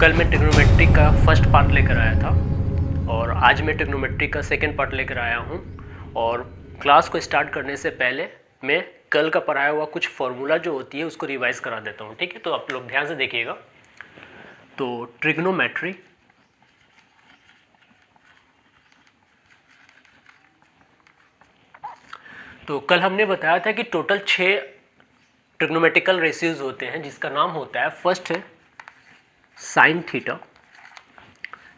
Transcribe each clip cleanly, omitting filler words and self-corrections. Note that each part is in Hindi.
कल मैं ट्रिग्नोमेट्री का फर्स्ट पार्ट लेकर आया था और आज मैं ट्रिग्नोमेट्री का सेकंड पार्ट लेकर आया हूँ। और क्लास को स्टार्ट करने से पहले मैं कल का पढ़ाया हुआ कुछ फॉर्मूला जो होती है उसको रिवाइज करा देता हूँ, ठीक है। तो आप लोग ध्यान से देखिएगा। तो ट्रिग्नोमेट्री तो कल हमने बताया था कि टोटल 6 ट्रिग्नोमेट्रिकल रेशियोज होते हैं, जिसका नाम होता है, फर्स्ट है साइन थीटा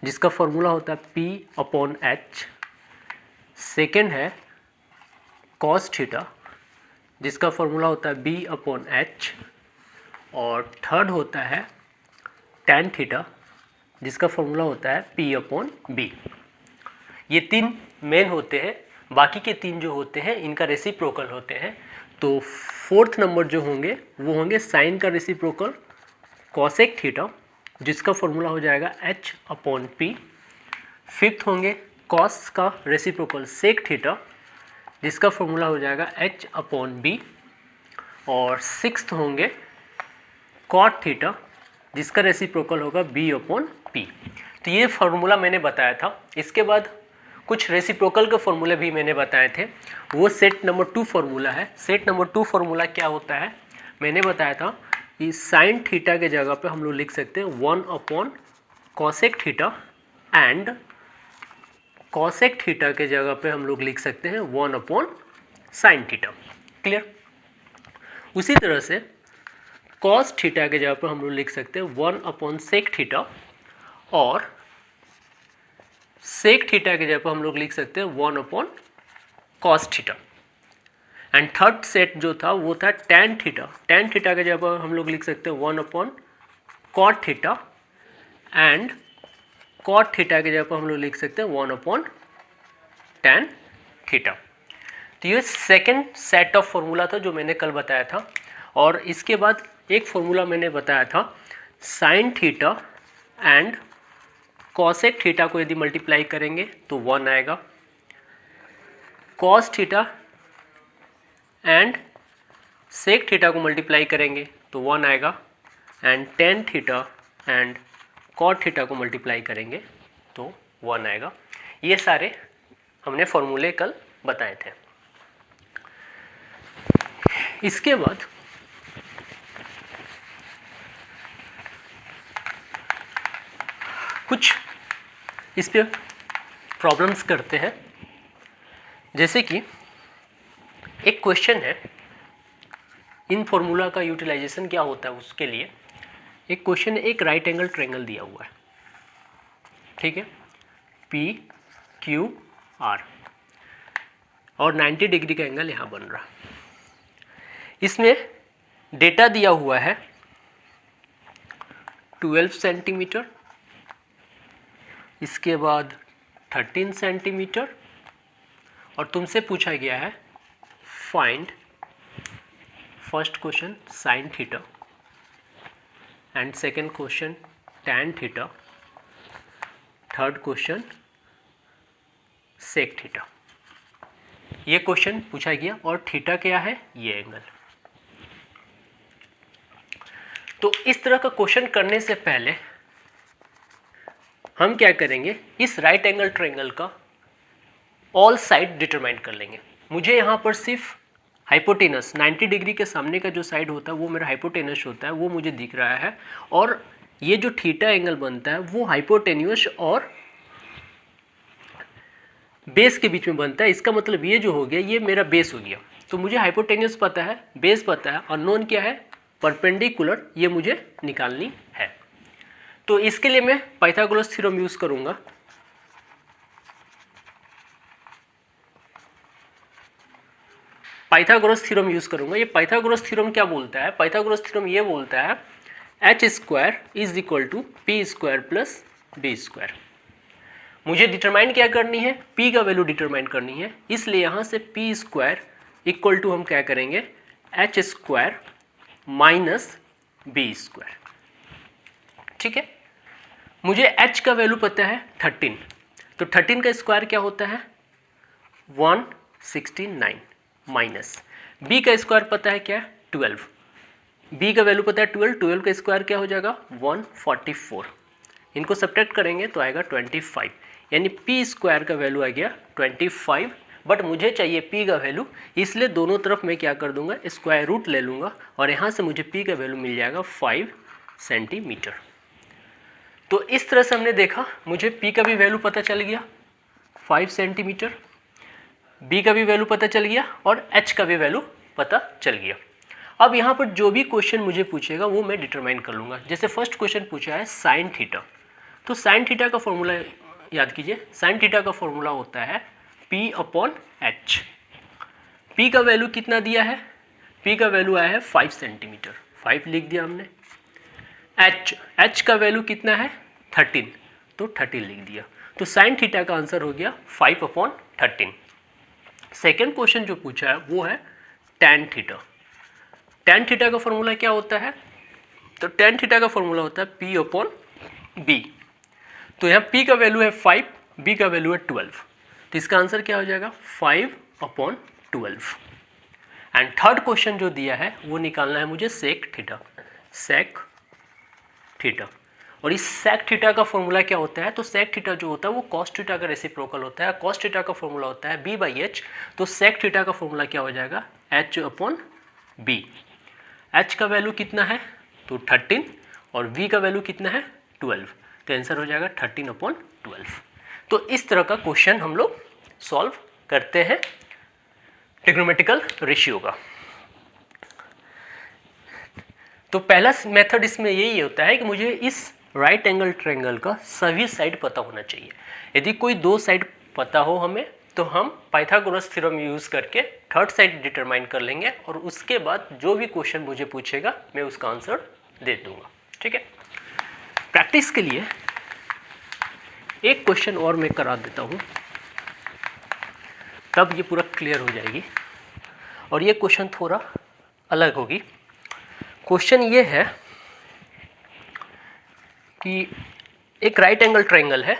जिसका फॉर्मूला होता है P/H। सेकेंड है कॉस थीटा जिसका फॉर्मूला होता है B/H। और थर्ड होता है टैन थीटा जिसका फॉर्मूला होता है P/B। ये 3 मेन होते हैं, बाकी के 3 जो होते हैं इनका रेसिप्रोकल होते हैं। तो फोर्थ नंबर जो होंगे वो होंगे साइन का रेसिप्रोकल कॉसेक थीटा जिसका फॉर्मूला हो जाएगा H/P। फिफ्थ होंगे कॉस का रेसिप्रोकल सेक थीटा जिसका फॉर्मूला हो जाएगा H/B। और सिक्स्थ होंगे कॉट थीटा जिसका रेसिप्रोकल होगा B/P। तो ये फार्मूला मैंने बताया था। इसके बाद कुछ रेसिप्रोकल के फॉर्मूले भी मैंने बताए थे, वो सेट नंबर 2 फार्मूला है। सेट नंबर 2 फार्मूला क्या होता है, मैंने बताया था कि साइन थीटा के जगह पे हम लोग लिख सकते हैं 1/कॉसेक थीटा एंड कॉसेक थीटा के जगह पे हम लोग लिख सकते हैं 1/साइन थीटा। क्लियर। उसी तरह से कॉस थीटा के जगह पे हम लोग लिख सकते हैं 1/सेक थीटा और सेक थीटा के जगह पे हम लोग लिख सकते हैं 1/कॉस थीटा। एंड थर्ड सेट जो था वो था टैन थीटा। टैन थीटा के जगह पर हम लोग लिख सकते हैं 1/कॉट थीटा एंड कॉट थीटा के जगह पर हम लोग लिख सकते हैं 1/टैन थीटा। तो ये सेकेंड सेट ऑफ फॉर्मूला था जो मैंने कल बताया था। और इसके बाद एक फॉर्मूला मैंने बताया था sine theta and cosec theta को यदि मल्टीप्लाई करेंगे तो 1 आएगा। Cos theta and sec theta को मल्टीप्लाई करेंगे तो 1 आएगा। And tan theta and cot theta को मल्टीप्लाई करेंगे तो 1 आएगा। ये सारे हमने फॉर्मूले कल बताए थे। इसके बाद कुछ इस पे प्रॉब्लम्स करते हैं। जैसे कि एक क्वेश्चन है, इन फॉर्मूला का यूटिलाइजेशन क्या होता है उसके लिए एक क्वेश्चन है। एक राइट एंगल ट्रायंगल दिया हुआ है, ठीक है, PQR और 90 डिग्री का एंगल यहाँ बन रहा। इसमें डेटा दिया हुआ है 12 सेंटीमीटर, इसके बाद 13 सेंटीमीटर और तुमसे पूछा गया है find first question sine theta and second question tan theta, third question sec theta. ये क्वेश्चन पूछा गया और थीटा क्या है, ये एंगल। तो इस तरह का क्वेश्चन करने से पहले हम क्या करेंगे, इस राइट एंगल ट्रायंगल का ऑल साइड डिटरमाइन कर लेंगे। मुझे यहाँ पर सिर्फ हाइपोटेनस 90 डिग्री के सामने का जो साइड होता है वो मेरा हाइपोटेनस होता है, वो मुझे दिख रहा है। और ये जो थीटा एंगल बनता है वो हाइपोटेन्यूस और बेस के बीच में बनता है। इसका मतलब ये जो हो गया ये मेरा बेस हो गया। तो मुझे हाइपोटेन्यूस पता है, बेस पता है, और नोन क्या है, परपेंडिकुलर, ये मुझे निकालनी है। तो इसके लिए मैं पाइथागोरस थ्योरम यूज करूंगा। पाइथागोरस थ्योरम यूज करूंगा। ये पाइथागोरस थ्योरम क्या बोलता है, पाइथागोरस थ्योरम ये बोलता है h² is equal to p² plus b²। मुझे डिटरमाइन क्या करनी है, p का वैल्यू डिटरमाइन करनी है। इसलिए यहां से p² इक्वल टू हम क्या करेंगे, h² माइनस b²। ठीक है। मुझे h का वैल्यू पता है 13, तो 13 का स्क्वायर क्या होता है 169 माइनस b का स्क्वायर पता है क्या 12, b का वैल्यू पता है 12, 12 का स्क्वायर क्या हो जाएगा 144। इनको सब्ट्रैक्ट करेंगे तो आएगा 25, यानी पी स्क्वायर का वैल्यू आ गया 25, बट मुझे चाहिए पी का वैल्यू, इसलिए दोनों तरफ मैं क्या कर दूंगा, स्क्वायर रूट ले लूँगा और यहाँ से मुझे पी का वैल्यू मिल जाएगा 5 सेंटीमीटर। तो इस तरह से हमने देखा, मुझे पी का भी वैल्यू पता चल गया 5 सेंटीमीटर, बी का भी वैल्यू पता चल गया और एच का भी वैल्यू पता चल गया। अब यहाँ पर जो भी क्वेश्चन मुझे पूछेगा वो मैं डिटरमाइन कर लूँगा। जैसे फर्स्ट क्वेश्चन पूछा है साइन थीटा, तो साइन थीटा का फॉर्मूला याद कीजिए, साइन थीटा का फॉर्मूला होता है P अपॉन एच। P का वैल्यू कितना दिया है, P का वैल्यू आया है 5 सेंटीमीटर, 5 लिख दिया हमने। H का वैल्यू कितना है 13, तो 13 लिख दिया। तो साइन थीटा का आंसर हो गया 5 अपॉन 13। सेकेंड क्वेश्चन जो पूछा है वो है tan थीटा। tan थीटा का फॉर्मूला क्या होता है, तो tan थीटा का फॉर्मूला होता है P अपॉन B। तो यहाँ P का वैल्यू है 5, B का वैल्यू है 12, तो इसका आंसर क्या हो जाएगा 5 अपॉन 12। एंड थर्ड क्वेश्चन जो दिया है वो निकालना है मुझे सेक थीटा, सेक थीटा। और इस सेक थीटा का फॉर्मूला क्या होता है, तो सेक थीटा जो होता है वो कॉस थीटा का रेसिप्रोकल होता है। कॉस थीटा का फॉर्मूला होता है B/H, तो सेक थीटा का फॉर्मूला क्या हो जाएगा H अपॉन B। H का वैल्यू कितना है, तो 13 और V का वैल्यू कितना है 12, तो आंसर हो जाएगा 13 अपॉन 12। तो इस तरह का क्वेश्चन हम लोग सॉल्व करते हैं ट्रिग्नोमेट्रिकल रेशियो का। तो पहला मेथड इसमें यही होता है कि मुझे इस राइट एंगल ट्रायंगल का सभी साइड पता होना चाहिए। यदि कोई दो साइड पता हो हमें, तो हम पाइथागोरस थ्योरम यूज़ करके थर्ड साइड डिटरमाइन कर लेंगे और उसके बाद जो भी क्वेश्चन मुझे पूछेगा मैं उसका आंसर दे दूंगा। ठीक है, प्रैक्टिस के लिए एक क्वेश्चन और मैं करा देता हूँ, तब ये पूरा क्लियर हो जाएगी। और ये क्वेश्चन थोड़ा अलग होगी। क्वेश्चन ये है कि एक राइट एंगल ट्रायंगल है,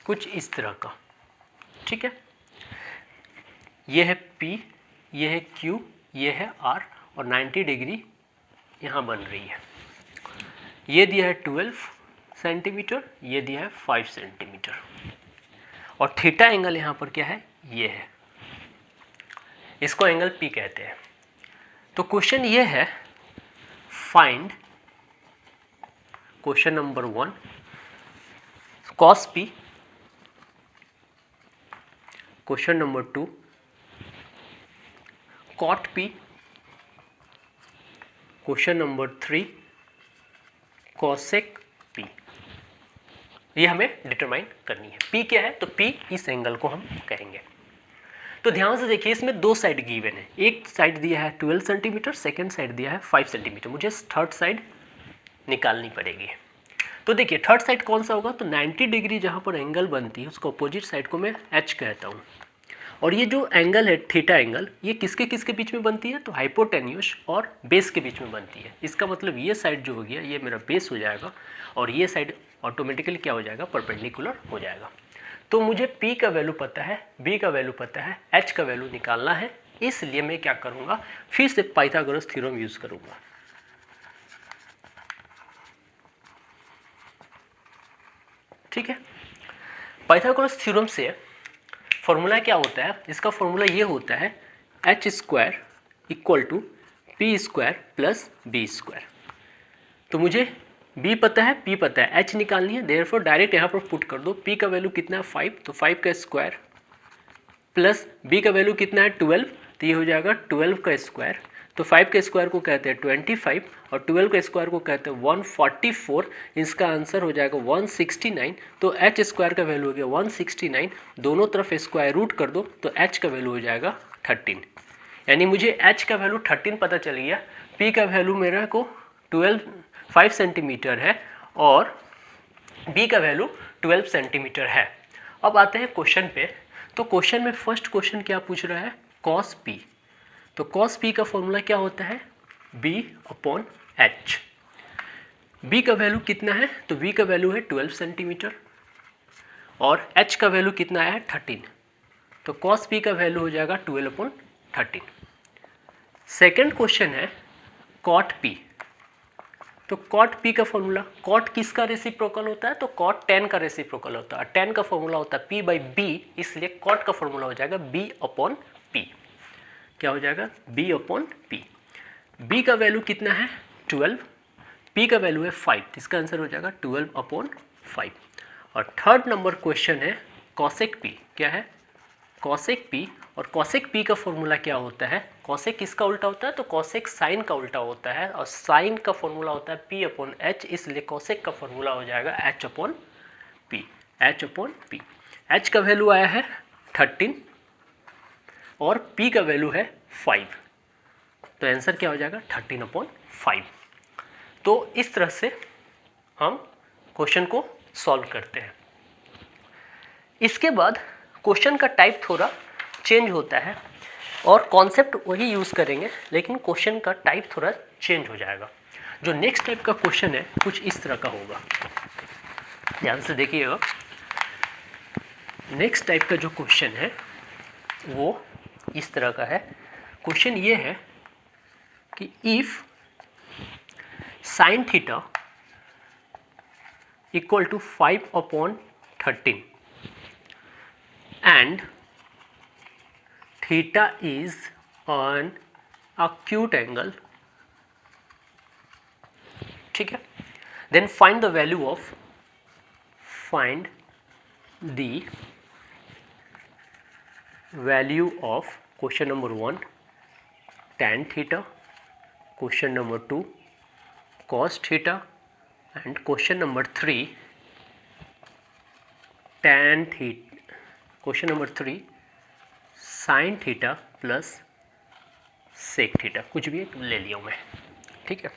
कुछ इस तरह का। ठीक है, ये है P, ये है Q, ये है R और 90 डिग्री यहाँ बन रही है। ये दिया है 12 सेंटीमीटर, ये दिया है 5 सेंटीमीटर और थीटा एंगल यहाँ पर क्या है, ये है, इसको एंगल P कहते हैं। तो क्वेश्चन ये है, find, question number 1, cos P, question number 2, cot P, question number 3, cosec P। ये हमें डिटरमाइन करनी है। P क्या है, तो P इस एंगल को हम कहेंगे। तो ध्यान से देखिए, इसमें दो साइड गिवन है, एक साइड दिया है 12 सेंटीमीटर, सेकेंड साइड दिया है 5 सेंटीमीटर। मुझे थर्ड साइड निकालनी पड़ेगी। तो देखिए थर्ड साइड कौन सा होगा, तो 90 डिग्री जहाँ पर एंगल बनती है उसको अपोजिट साइड को मैं H कहता हूँ। और ये जो एंगल है थीटा एंगल, ये किसके किसके बीच में बनती है, तो हाइपोटेन्यूस और बेस के बीच में बनती है। इसका मतलब ये साइड जो हो गया ये मेरा बेस हो जाएगा और ये साइड ऑटोमेटिकली क्या हो जाएगा, परपेंडिकुलर हो जाएगा। तो मुझे P का वैल्यू पता है, B का वैल्यू पता है, H का वैल्यू निकालना है। इसलिए मैं क्या करूँगा, फिर से पाइथागोरस थ्योरम यूज़ करूँगा। ठीक है, पाइथागोरस थ्योरम से फॉर्मूला क्या होता है, इसका फॉर्मूला ये होता है H square equal to P square plus B square. तो मुझे B पता है, P पता है, H निकालनी है, देयरफॉर डायरेक्ट यहाँ पर पुट कर दो। P का वैल्यू कितना है 5, तो 5 का स्क्वायर प्लस B का वैल्यू कितना है 12, तो ये हो जाएगा 12 का स्क्वायर। तो 5 के स्क्वायर को कहते हैं 25 और 12 के स्क्वायर को कहते हैं 144। इसका आंसर हो जाएगा 169। तो H स्क्वायर का वैल्यू हो गया 169, दोनों तरफ स्क्वायर रूट कर दो तो H का वैल्यू हो जाएगा 13। यानी मुझे H का वैल्यू 13 पता चल गया। P का वैल्यू मेरा को 5 सेंटीमीटर है और B का वैल्यू 12 सेंटीमीटर है। अब आते हैं क्वेश्चन पे। तो क्वेश्चन में फर्स्ट क्वेश्चन क्या पूछ रहा है, cos P। तो cos P का फॉर्मूला क्या होता है, B अपॉन H। B का वैल्यू कितना है, तो B का वैल्यू है 12 सेंटीमीटर और H का वैल्यू कितना है 13। तो cos P का वैल्यू हो जाएगा 12 अपॉन 13। सेकेंड क्वेश्चन है cot P। तो कॉट पी का फॉर्मूला, कॉट किसका रेसिप्रोकल होता है, तो कॉट टेन का रेसिप्रोकल होता है। टेन का फॉर्मूला होता है पी बाई बी, इसलिए कॉट का फॉर्मूला हो जाएगा बी अपॉन पी। क्या हो जाएगा, बी अपॉन पी। बी का वैल्यू कितना है 12, पी का वैल्यू है 5, इसका आंसर हो जाएगा 12 अपॉन 5। और थर्ड नंबर क्वेश्चन है कॉसेक पी। क्या है, कॉसेक पी। और कॉसेक पी का फॉर्मूला क्या होता है, कॉसेक किसका उल्टा होता है, तो कॉसेक साइन का उल्टा होता है, और साइन का फॉर्मूला होता है पी अपॉन एच, इसलिए कॉसेक का फॉर्मूला हो जाएगा h upon P. H upon P, H का वैल्यू आया है 13 और पी का वैल्यू है 5, तो आंसर क्या हो जाएगा 13 अपॉन 5। तो इस तरह से हम क्वेश्चन को सॉल्व करते हैं। इसके बाद क्वेश्चन का टाइप थोड़ा चेंज होता है और कॉन्सेप्ट वही यूज़ करेंगे, लेकिन क्वेश्चन का टाइप थोड़ा चेंज हो जाएगा। जो नेक्स्ट टाइप का क्वेश्चन है कुछ इस तरह का होगा, ध्यान से देखिएगा। नेक्स्ट टाइप का जो क्वेश्चन है वो इस तरह का है। क्वेश्चन ये है कि if sine theta equal to 5 upon 13 and theta is an acute angle, ठीक है, then find the value of question number 1 tan theta, question number 2 cos theta, and question number 3 tan theta, question number 3 sine theta plus sec theta, कुछ भी ले लिया मैं, ठीक है।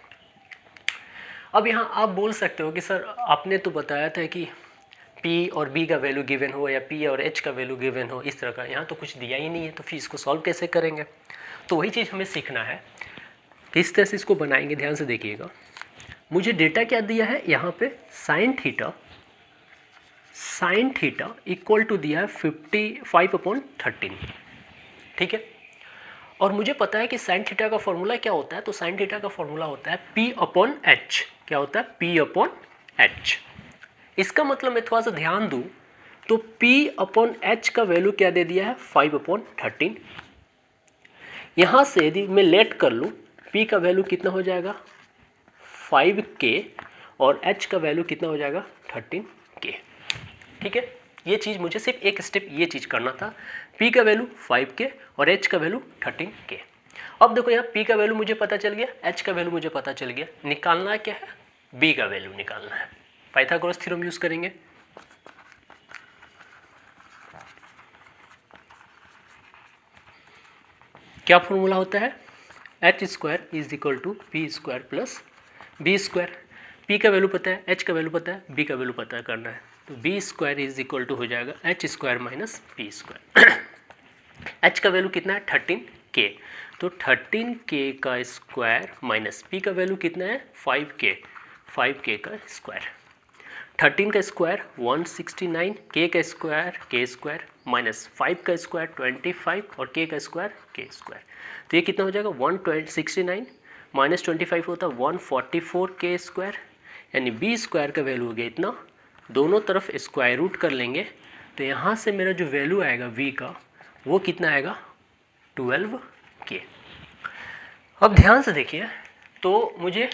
अब यहाँ आप बोल सकते हो कि सर आपने तो बताया था कि P और B का वैल्यू गिवन हो या P और H का वैल्यू गिवन हो इस तरह का, यहाँ तो कुछ दिया ही नहीं है, तो फिर इसको सॉल्व कैसे करेंगे। तो वही चीज़ हमें सीखना है, किस तरह से इसको बनाएंगे। ध्यान से देखिएगा, मुझे डेटा क्या दिया है यहाँ पे, साइन थीटा इक्वल टू दिया है 55 अपॉन 13, ठीक है। और मुझे पता है कि साइन थीटा का फॉर्मूला क्या होता है, तो साइन थीटा का फॉर्मूला होता है P अपॉन एच। क्या होता है, P अपॉन एच। इसका मतलब मैं थोड़ा सा ध्यान दूं तो P अपॉन एच का वैल्यू क्या दे दिया है 5 अपॉन 13। यहाँ से यदि मैं लेट कर लूँ P का वैल्यू कितना हो जाएगा 5K और H का वैल्यू कितना हो जाएगा 13K, ठीक है। ये चीज़ मुझे सिर्फ एक स्टेप ये चीज़ करना था, P का वैल्यू 5K और H का वैल्यू 13K। अब देखो यहाँ P का वैल्यू मुझे पता चल गया, H का वैल्यू मुझे पता चल गया, निकालना क्या है, B का वैल्यू निकालना है। पाइथागोरस थ्योरम यूज़ करेंगे। क्या फॉर्मूला होता है, h square is equal to p square plus B square. P का वैल्यू पता है, H का वैल्यू पता है, B का वैल्यू पता करना है, तो b square is equal to हो जाएगा H square minus P square. H का वैल्यू कितना है 13K, तो 13K का स्क्वायर माइनस P का वैल्यू कितना है 5K का स्क्वायर। 13 का स्क्वायर 169, K का स्क्वायर K स्क्वायर माइनस 5 का स्क्वायर 25 और K का स्क्वायर K स्क्वायर। तो ये कितना हो जाएगा 169 माइनस 25 होता है 144K स्क्वायर, यानी B स्क्वायर का वैल्यू हो गया इतना। दोनों तरफ स्क्वायर रूट कर लेंगे तो यहाँ से मेरा जो वैल्यू आएगा V का वो कितना आएगा 12K। अब ध्यान से देखिए, तो मुझे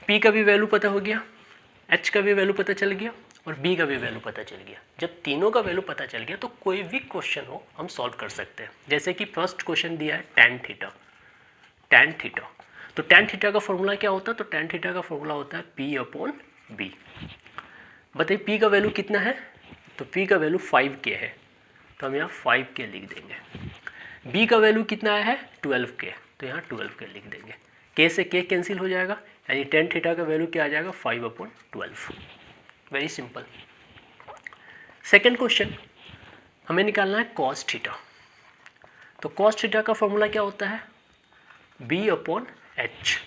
P का भी वैल्यू पता हो गया, H का भी वैल्यू पता चल गया और B का भी वैल्यू पता चल गया। जब तीनों का वैल्यू पता चल गया तो कोई भी क्वेश्चन हो हम सॉल्व कर सकते हैं। जैसे कि फर्स्ट क्वेश्चन दिया है tan थीटा, तो tan थीटा का फॉर्मूला क्या होता है, तो tan थीटा का फॉर्मूला होता है P अपॉन B। बताइए P का वैल्यू कितना है, तो P का वैल्यू 5K है, तो हम यहाँ 5K लिख देंगे। B का वैल्यू कितना है 12K, तो यहाँ 12K लिख देंगे। K से K कैंसिल हो जाएगा, यानी tan थीटा का वैल्यू क्या आ जाएगा 5 upon 12। Very simple. Second question हमें निकालना है cos थीटा, तो cos थीटा का फॉर्मूला क्या होता है B अपॉन H।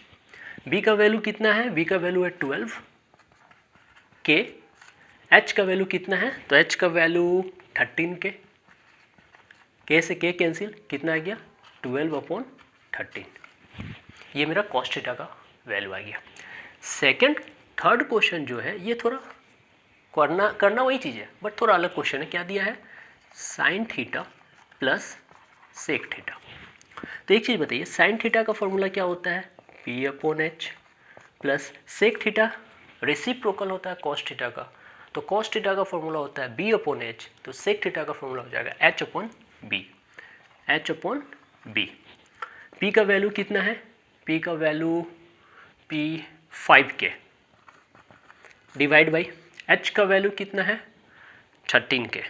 B का वैल्यू कितना है, B का वैल्यू है 12K, H का वैल्यू कितना है, तो H का वैल्यू 13K, K से K कैंसिल, कितना आ गया 12 अपॉन 13। ये मेरा cos थीटा का वैल्यू आ गया। सेकंड थर्ड क्वेश्चन जो है ये थोड़ा करना वही चीज़ है बट थोड़ा अलग क्वेश्चन है। क्या दिया है? Sine theta plus sec theta. तो एक चीज़ बताइए, साइन थीटा का फॉर्मूला क्या होता है? P upon h plus sec theta reciprocal होता है कॉस थीटा का, तो कॉस थीटा का फॉर्मूला होता है बी अपॉन एच, तो सेक थीटा का फॉर्मूला हो जाएगा h upon b. H upon b. P का वैल्यू कितना है? पी का value p 5K divide by h का वैल्यू कितना है? 13K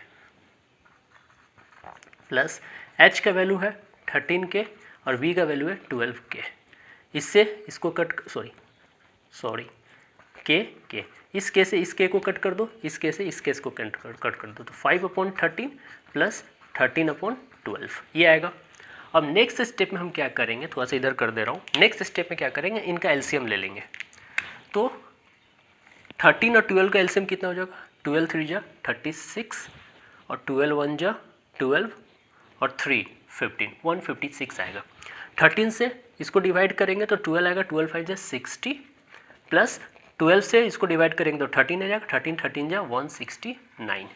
प्लस एच का वैल्यू है 13K और बी का वैल्यू है 12K। इससे इसको सॉरी के इस के से इस के को कट कर दो, इस के से इस केस को कट कर दो, तो 5/13 प्लस 13/12 ये आएगा। अब नेक्स्ट स्टेप में हम क्या करेंगे, थोड़ा सा इधर कर दे रहा हूँ। नेक्स्ट स्टेप में क्या करेंगे, इनका एलसीएम ले लेंगे। तो 13 और 12 का एलसीएम कितना हो जाएगा? 12 3 जा 36 और 12 1 जा 12 और 3 15 156 आएगा। 13 से इसको डिवाइड करेंगे तो 12 आएगा, 12 5 जा 60 प्लस 12 से इसको डिवाइड करेंगे तो 13 आ जाएगा, 13 13 जा 169।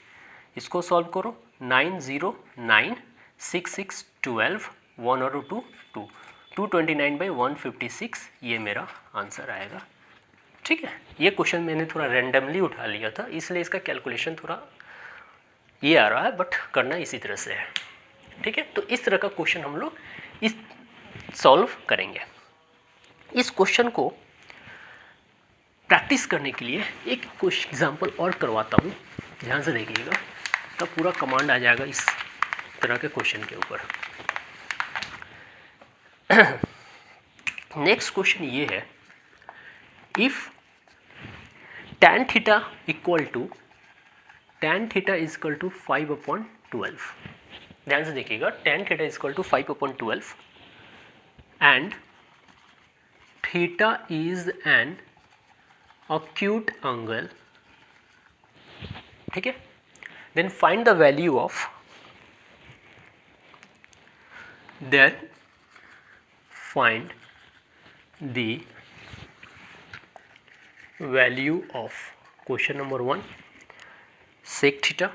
इसको सॉल्व करो, 9 0 9 6 6 12 1 और 2 2 229/156 ये मेरा आंसर आएगा। ठीक है, ये क्वेश्चन मैंने थोड़ा रैंडमली उठा लिया था इसलिए इसका कैलकुलेशन थोड़ा ये आ रहा है बट करना इसी तरह से है। ठीक है, तो इस तरह का क्वेश्चन हम लोग इस सॉल्व करेंगे। इस क्वेश्चन को प्रैक्टिस करने के लिए एक क्वेश्चन एग्जाम्पल और करवाता हूँ, ध्यान से देखिएगा, तब पूरा कमांड आ जाएगा इस तरह के क्वेश्चन के ऊपर। नेक्स्ट क्वेश्चन ये है, if tan theta equal to 5/12। ध्यान से देखिएगा, tan theta equal to 5/12 and theta is an acute angle, ठीक है, then find the value of the value of question number 1 sec theta,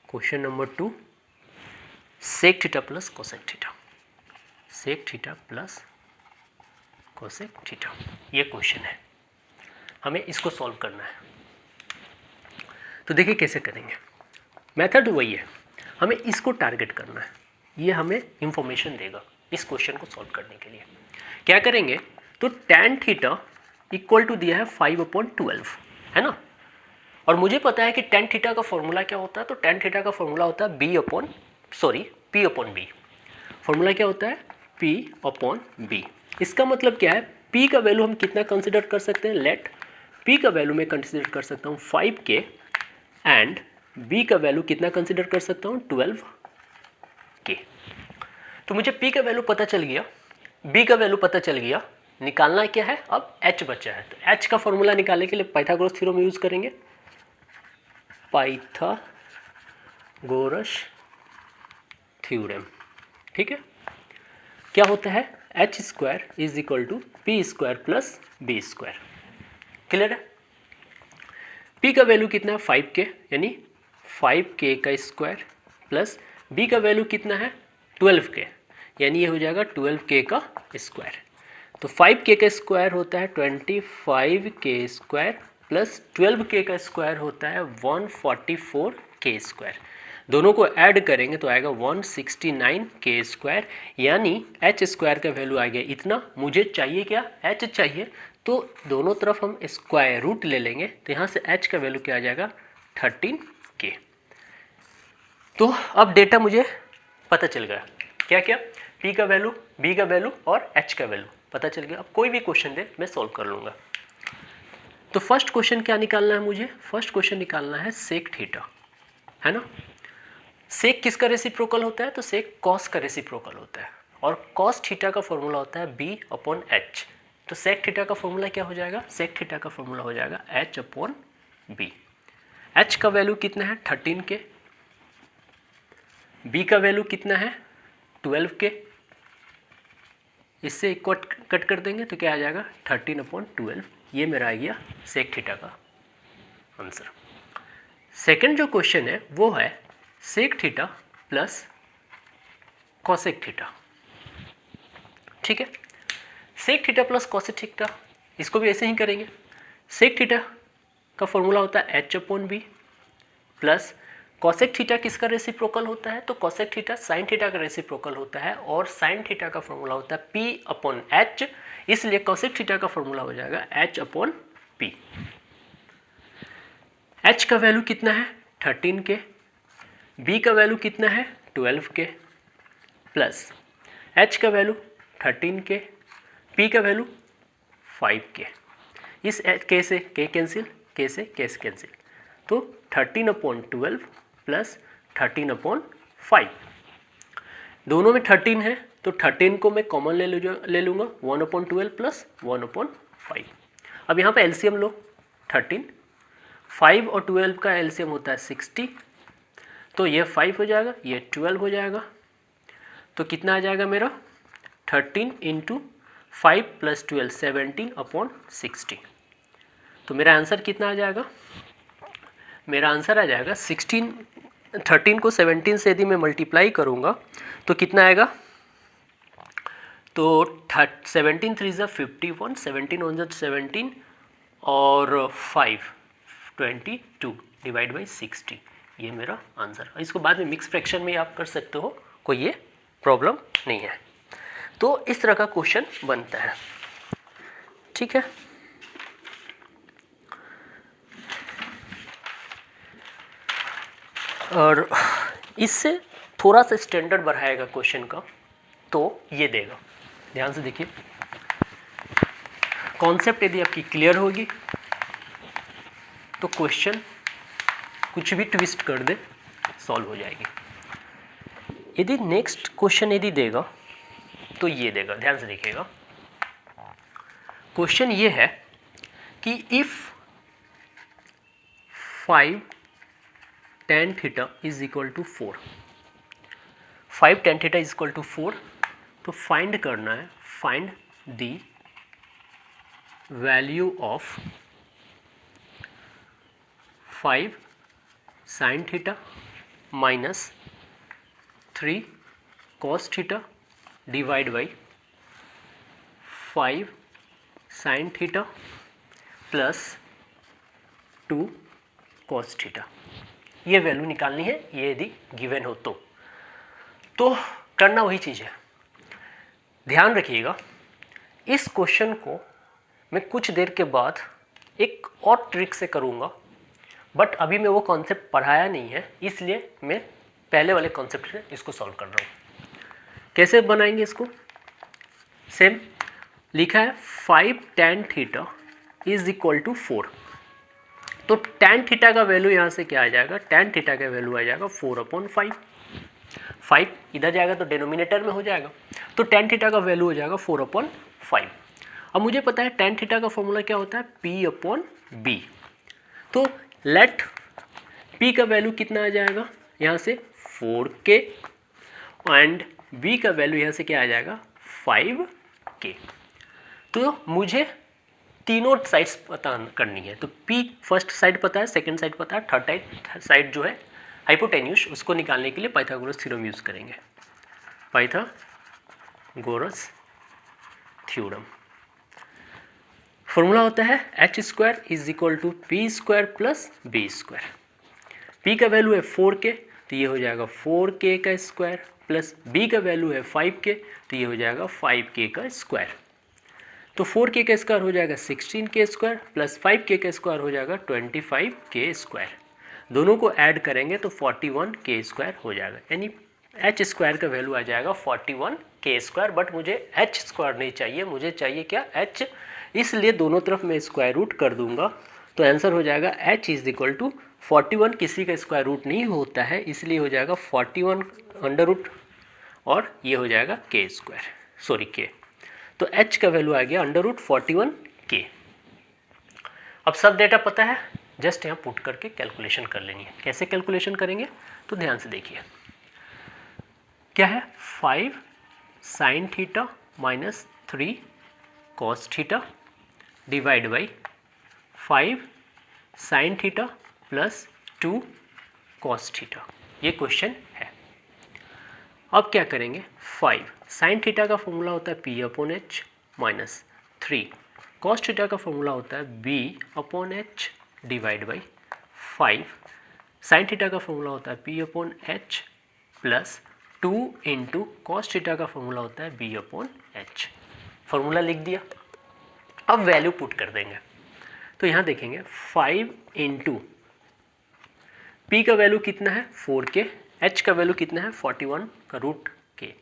question number 2 sec theta plus cosec theta, sec theta plus cosec theta. ये क्वेश्चन है, हमें इसको सॉल्व करना है। तो देखिए कैसे करेंगे, मेथड वही है, हमें इसको टारगेट करना है, ये हमें इंफॉर्मेशन देगा इस क्वेश्चन को सॉल्व करने के लिए। क्या करेंगे, तो tan थीटा इक्वल टू दिया है 5/12 है ना, और मुझे पता है कि tan थीटा का फॉर्मूला क्या होता है, तो tan थीटा का फॉर्मूला होता है P अपॉन B। फॉर्मूला क्या होता है? P/B। इसका मतलब क्या है, P का वैल्यू हम कितना कंसिडर कर सकते हैं, लेट P का वैल्यू मैं कंसिडर कर सकता हूँ 5K एंड B का वैल्यू कितना कंसिडर कर सकता हूँ 12K। तो मुझे P का वैल्यू पता चल गया, B का वैल्यू पता चल गया, निकालना क्या है, अब H बचा है। तो H का फॉर्मूला निकालने के लिए पाइथागोरस थ्योरम यूज करेंगे, पाइथागोरस थ्योरम। ठीक है, क्या होता है, H square is equal to P square plus B square. Clear है? P का वैल्यू कितना है 5K, यानी 5K का स्क्वायर प्लस B का वैल्यू कितना है 12K, यानी ये हो जाएगा 12K का स्क्वायर। तो 5K का स्क्वायर होता है 25K स्क्वायर प्लस 12K का स्क्वायर होता है 144K स्क्वायर। दोनों को ऐड करेंगे तो आएगा 169K स्क्वायर, यानी H स्क्वायर का वैल्यू आ गया इतना। मुझे चाहिए क्या, H चाहिए, तो दोनों तरफ हम स्क्वायर रूट ले लेंगे, तो यहाँ से H का वैल्यू क्या आ जाएगा 13K। तो अब डेटा मुझे पता चल गया, क्या क्या, P का वैल्यू, B का वैल्यू और H का वैल्यू पता चल गया। अब कोई भी क्वेश्चन दे मैं सॉल्व कर लूँगा। तो फर्स्ट क्वेश्चन क्या निकालना है मुझे, फर्स्ट क्वेश्चन निकालना है सेक थीटा, है ना। सेक किसका रेसिप्रोकल होता है, तो सेक कॉस का रेसिप्रोकल होता है, और कॉस थीटा का फॉर्मूला होता है B/H। तो सेक थीटा का फॉर्मूला क्या हो जाएगा, सेक थीटा का फॉर्मूला हो जाएगा H/B। H का वैल्यू कितना है 13K, B का वैल्यू कितना है 12K, इससे एक कट कर देंगे तो क्या आ जाएगा 13/12। ये मेरा आ गया सेक थीटा का आंसर। सेकंड जो क्वेश्चन है वो है sec theta plus cosec theta. ठीक है, sec theta plus cosec theta, इसको भी ऐसे ही करेंगे। सेक थीटा का फॉर्मूला होता है h/b प्लस कॉसेक थीटा किसका रेसिप्रोकल होता है, तो कॉसेक थीटा साइन थीटा का रेसिप्रोकल होता है, और साइन थीटा का फॉर्मूला होता है p/h, इसलिए कॉसेक थीटा का फॉर्मूला हो जाएगा h/p। h का वैल्यू कितना है 13 के, b का वैल्यू कितना है 12 के, प्लस h का वैल्यू 13 के, p का वैल्यू 5 के। इस k से k कैंसिल, k से कैंसिल, तो 13/12 प्लस 13/5। दोनों में 13 है तो 13 को मैं कॉमन ले लूँगा 1/12 प्लस 1/5। अब यहाँ पे एलसीएम लो 13, 5 और 12 का एलसीएम होता है 60, तो ये 5 हो जाएगा, ये 12 हो जाएगा, तो कितना आ जाएगा मेरा 13 × 5 + 12 17/60। तो मेरा आंसर कितना आ जाएगा, मेरा आंसर आ जाएगा 13 को 17 से यदि मैं मल्टीप्लाई करूँगा तो कितना आएगा, तो 17 3 ज़ा 51, 17 1 ज़ा 17 और 5 22 डिवाइड बाई 60, ये मेरा आंसर। इसको बाद में मिक्स फ्रैक्शन में आप कर सकते हो, कोई ये प्रॉब्लम नहीं है। तो इस तरह का क्वेश्चन बनता है। ठीक है, और इससे थोड़ा सा स्टैंडर्ड बढ़ाएगा क्वेश्चन का, तो ये देगा, ध्यान से देखिए। कॉन्सेप्ट यदि आपकी क्लियर होगी तो क्वेश्चन कुछ भी ट्विस्ट कर दे सॉल्व हो जाएगी। यदि नेक्स्ट क्वेश्चन यदि देगा तो ये देगा, ध्यान से देखिएगा। क्वेश्चन ये है कि if 5 tan theta is equal to 4, 5 tan theta is equal to 4, तो फाइंड करना है, find the value of 5 sin theta minus 3 cos theta divide by 5 sin theta plus 2 cos theta. ये वैल्यू निकालनी है, ये यदि गिवन हो तो करना वही चीज़ है। ध्यान रखिएगा, इस क्वेश्चन को मैं कुछ देर के बाद एक और ट्रिक से करूँगा, बट अभी मैं वो कॉन्सेप्ट पढ़ाया नहीं है, इसलिए मैं पहले वाले कॉन्सेप्ट से इसको सॉल्व कर रहा हूँ। कैसे बनाएंगे इसको, सेम लिखा है 5 tan theta is equal to 4, तो tan थीटा का वैल्यू यहाँ से क्या आ जाएगा, tan थीटा का वैल्यू आ जाएगा 4/5, 5 इधर जाएगा तो डिनोमिनेटर में हो जाएगा, तो tan थीटा का वैल्यू हो जाएगा 4/5। अब मुझे पता है tan थीटा का फॉर्मूला क्या होता है P/B, तो लेट P का वैल्यू कितना आ जाएगा यहाँ से 4k एंड B का वैल्यू यहाँ से क्या आ जाएगा 5k। तो मुझे तीनों साइड्स पता करनी है, तो P फर्स्ट साइड पता है, सेकंड साइड पता है, थर्ड साइड जो है हाइपोटेन्यूज, उसको निकालने के लिए पाइथागोरस थ्योरम यूज़ करेंगे, पाइथागोरस थ्योरम। फॉर्मूला होता है h² is equal to p² plus b²। p का वैल्यू है 4k, तो ये हो जाएगा 4k का स्क्वायर, प्लस b का वैल्यू है 5k, तो ये हो जाएगा 5k का स्क्वायर। तो 4k का स्क्वायर हो जाएगा 16k स्क्वायर, प्लस 5k का स्क्वायर हो जाएगा 25k स्क्वायर। दोनों को ऐड करेंगे तो 41k स्क्वायर हो जाएगा, यानी h² का वैल्यू आ जाएगा 41k स्क्वायर। बट मुझे h² नहीं चाहिए, मुझे चाहिए क्या h, इसलिए दोनों तरफ मैं स्क्वायर रूट कर दूंगा, तो आंसर हो जाएगा h इज इक्वल टू 41, किसी का स्क्वायर रूट नहीं होता है, इसलिए हो जाएगा 41 अंडर रूट, और ये हो जाएगा k स्क्वायर, सॉरी k, तो h का वैल्यू आ गया अंडर रूट 41k। अब सब डेटा पता है, जस्ट यहाँ पुट करके कैलकुलेशन कर लेनी है। कैसे कैलकुलेशन करेंगे तो ध्यान से देखिए, क्या है 5 sin theta minus 3 cos theta divide by 5 sine theta plus 2 cos theta. ये क्वेश्चन है। अब क्या करेंगे, 5 साइन थीटा का फॉर्मूला होता है p upon h minus 3 cos theta का फॉर्मूला होता है b upon h divide by 5 sine theta का फॉर्मूला होता है p upon h plus 2 into cos theta का फॉर्मूला होता है बी अपॉन एच। फॉर्मूला लिख दिया। अब वैल्यू पुट कर देंगे। तो यहाँ देखेंगे 5 इंटू पी का वैल्यू कितना है 4k, एच का वैल्यू कितना है 41 का रूट के।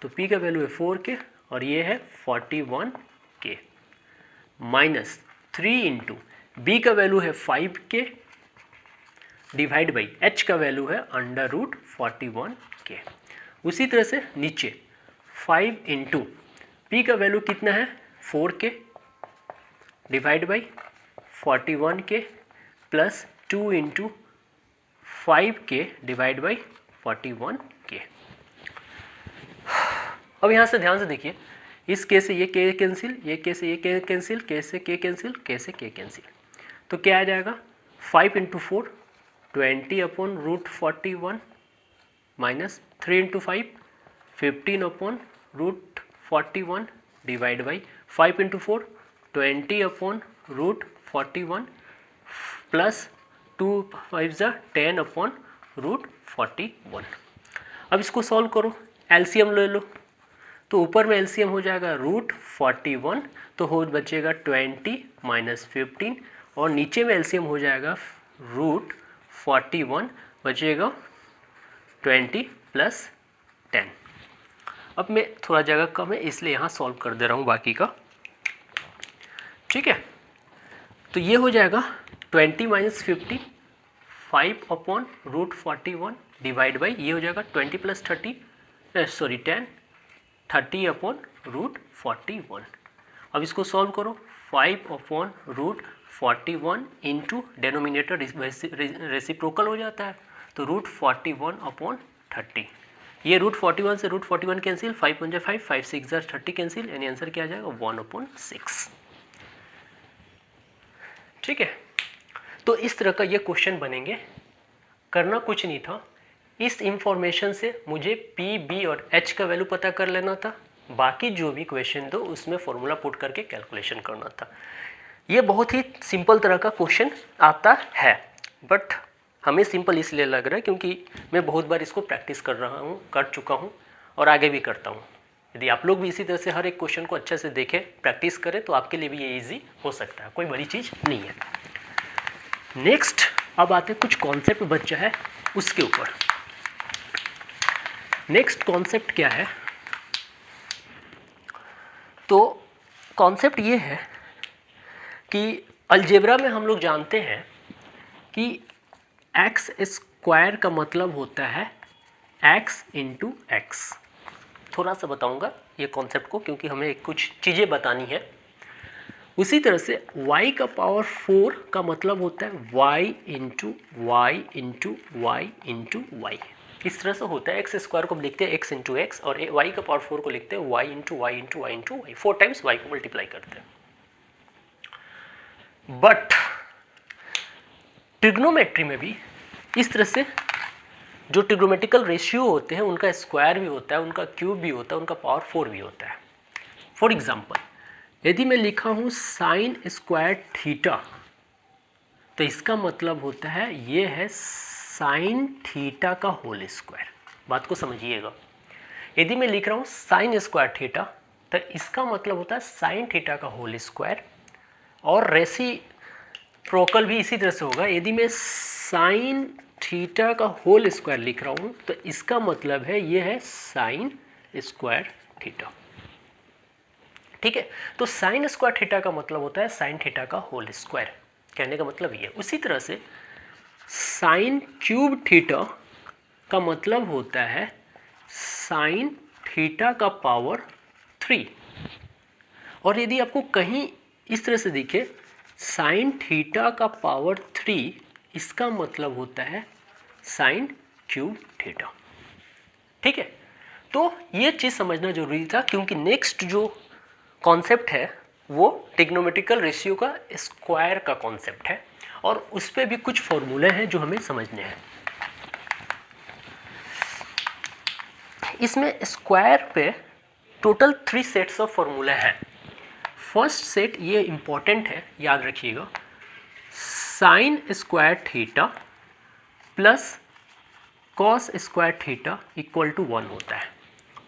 तो पी का वैल्यू है 4k और ये है 41k माइनस 3 इंटू बी का वैल्यू है 5k डिवाइड बाई एच का वैल्यू है अंडर रूट 41k। उसी तरह से नीचे 5 इंटू पी का वैल्यू कितना है 4k divide by 41k plus 2 into 5k divide by 41k। अब यहाँ से ध्यान से देखिए, इस के से ये k कैंसिल, ये के से ये k कैंसिल, k से k कैंसिल, k से k कैंसिल। तो क्या आ जाएगा 5 into 4 20 upon root 41 minus 3 into 5 15 upon root 41 divide by 5 into 4 20 upon root 41 plus 2 5 ज़ा 10 अपॉन रूट 41। अब इसको सॉल्व करो, एलसीएम ले लो। तो ऊपर में एलसीएम हो जाएगा रूट 41, तो हो बचेगा 20 माइनस 15 और नीचे में एलसीएम हो जाएगा रूट 41 बचेगा 20 प्लस 10। अब मैं थोड़ा जगह कम है इसलिए यहाँ सॉल्व कर दे रहा हूँ बाकी का, ठीक है। तो ये हो जाएगा 20 minus 50 5 upon root 41 divide by ये हो जाएगा 20 प्लस 10 30 अपॉन रूट 41। अब इसको सॉल्व करो, 5 upon root 41 into denominator reciprocal हो जाता है तो रूट 41 अपॉन 30। ये रूट 41 से रूट 41 कैंसिल, 5 1 5 5 6 30 कैंसिल, यानी आंसर क्या आ जाएगा 1/6। ठीक है। तो इस तरह का ये क्वेश्चन बनेंगे। करना कुछ नहीं था, इस इंफॉर्मेशन से मुझे पी बी और एच का वैल्यू पता कर लेना था, बाकी जो भी क्वेश्चन दो उसमें फॉर्मूला पुट करके कैलकुलेशन करना था। ये बहुत ही सिंपल तरह का क्वेश्चन आता है, बट हमें सिंपल इसलिए लग रहा है क्योंकि मैं बहुत बार इसको प्रैक्टिस कर चुका हूँ और आगे भी करता हूँ। यदि आप लोग भी इसी तरह से हर एक क्वेश्चन को अच्छे से देखें, प्रैक्टिस करें, तो आपके लिए भी ये ईजी हो सकता है, कोई बड़ी चीज़ नहीं है। नेक्स्ट अब आते हैं कुछ कॉन्सेप्ट बचा है उसके ऊपर। नेक्स्ट कॉन्सेप्ट क्या है, तो कॉन्सेप्ट ये है कि अलजेब्रा में हम लोग जानते हैं कि एक्स स्क्वायर का मतलब होता है एक्स इंटू एक्स। थोड़ा सा बताऊंगा ये कॉन्सेप्ट को क्योंकि हमें कुछ चीज़ें बतानी है। उसी तरह से y का पावर 4 का मतलब होता है y into y into y into y. इस तरह से होता है। एक्स स्क्वायर को लिखते हैं x इंटू एक्स और y का पावर 4 को लिखते हैं y into y into y into y. 4 times y को मल्टीप्लाई करते हैं। बट ट्रिग्नोमेट्री में भी इस तरह से जो ट्रिग्नोमेट्रिकल रेशियो होते हैं उनका स्क्वायर भी होता है, उनका क्यूब भी होता है, उनका पावर 4 भी होता है। फॉर एग्जाम्पल यदि मैं लिखा हूँ साइन स्क्वायर थीटा, तो इसका मतलब होता है ये है साइन थीटा का होल स्क्वायर। बात को समझिएगा। यदि मैं लिख रहा हूँ साइन स्क्वायर थीटा, तो इसका मतलब होता है साइन थीटा का होल स्क्वायर, और रेसिप्रोकल भी इसी तरह से होगा। यदि मैं साइन थीटा का होल स्क्वायर लिख रहा हूँ तो इसका मतलब है ये है साइन स्क्वायर थीटा। ठीक है। तो साइन स्क्वायर थीटा का मतलब होता है साइन थीटा का होल स्क्वायर, कहने का मतलब ये। उसी तरह से साइन क्यूब थीटा का मतलब होता है साइन थीटा का पावर 3। और यदि आपको कहीं इस तरह से दिखे साइन थीटा का पावर 3, इसका मतलब होता है साइन क्यूब थीटा। ठीक है। तो ये चीज़ समझना जरूरी था, क्योंकि नेक्स्ट जो कॉन्सेप्ट है वो ट्रिग्नोमेट्रिकल रेशियो का स्क्वायर का कॉन्सेप्ट है, और उस पर भी कुछ फॉर्मूले हैं जो हमें समझने हैं। इसमें स्क्वायर पे टोटल 3 सेट्स ऑफ फॉर्मूले हैं। फर्स्ट सेट ये इम्पॉर्टेंट है, याद रखिएगा, sine square theta plus cos square theta equal to 1 होता है।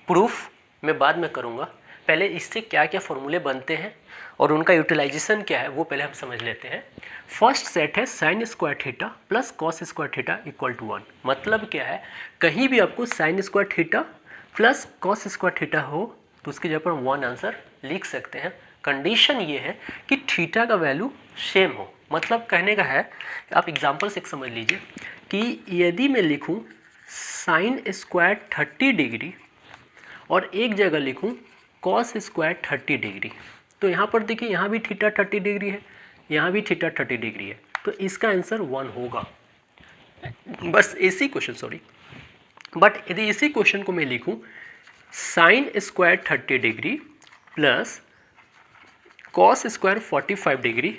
प्रूफ मैं बाद में करूँगा, पहले इससे क्या क्या फॉर्मूले बनते हैं और उनका यूटिलाइजेशन क्या है वो पहले हम समझ लेते हैं। फर्स्ट सेट है sine square theta plus cos square theta equal to 1। मतलब क्या है, कहीं भी आपको sine square theta plus cos square theta हो तो उसकी जगह पर 1 आंसर लिख सकते हैं। कंडीशन ये है कि थीटा का वैल्यू सेम हो। मतलब कहने का है, आप एग्जाम्पल से समझ लीजिए कि यदि मैं लिखूं साइन स्क्वायर 30 डिग्री और एक जगह लिखूं कॉस स्क्वायर 30 डिग्री, तो यहाँ पर देखिए यहाँ भी थीटा 30 डिग्री है, यहाँ भी थीटा 30 डिग्री है, तो इसका आंसर 1 होगा। बस इसी क्वेश्चन, सॉरी, बट यदि इसी क्वेश्चन को मैं लिखूं sine square 30 degree plus cos square 45 degree